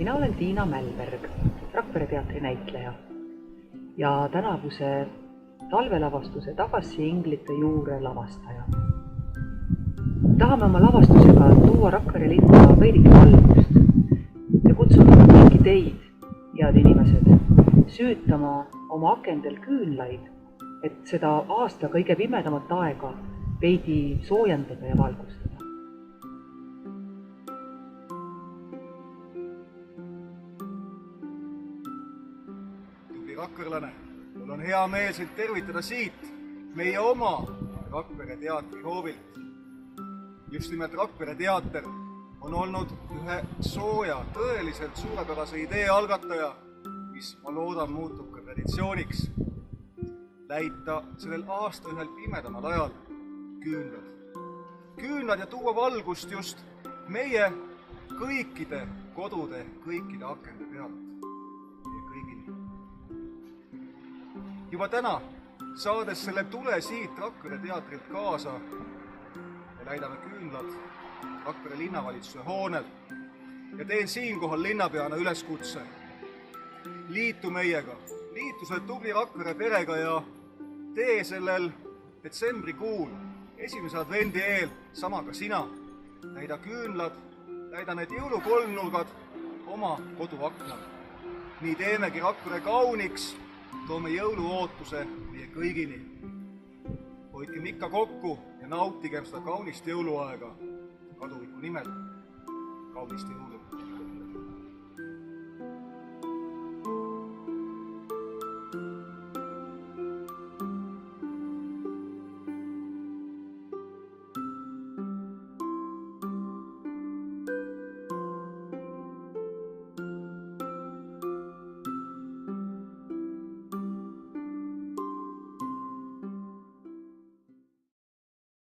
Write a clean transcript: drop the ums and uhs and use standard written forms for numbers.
Mina olen Tiina Mälberg, Rakvere teatri näitleja ja tänavuse talvelavastuse Tagassi inglite juure lavastaja. Tahame oma lavastusega tuua Rakvere linna veidike valgust ja kutsume kõiki teid, head inimesed, süütama oma akendel küünlaid, et seda aasta kõige pimedamat aega veidi soojendada ja valgustada. Tubli rakverlane, mul on hea meel sind tervitada siit, meie oma Rakvere teatri hoovilt. Just nimelt Rakvere teater on olnud ühe sooja, tõeliselt suurepärase idee algataja, mis ma loodan muutub ka traditsiooniks. Läita sellel aasta ühel pimedamal ajal küünlad. Küünlad ja tuua valgust just meie kõikide kodude, kõikide akende pealt. Meie kõigini. Juba täna, saades selle tule siit Rakvere teatrilt kaasa, me läidame küünlad Rakvere linnavalitsuse hoonel ja teen siinkohal linnapeana üleskutse. Liitu meiega, liitu selle tubli Rakvere perega ja tee sellel detsembrikuul esimese advendi eel sama ka sina. Näida küünlad, näida need jõulukolmnurgad oma koduaknal. Nii teemegi Rakvere kauniks, toome jõuluootuse meie kõigini. Hoidkem ikka kokku ja nautigem seda kaunist jõuluaega kaduviku nimel. Kaunist jõulu!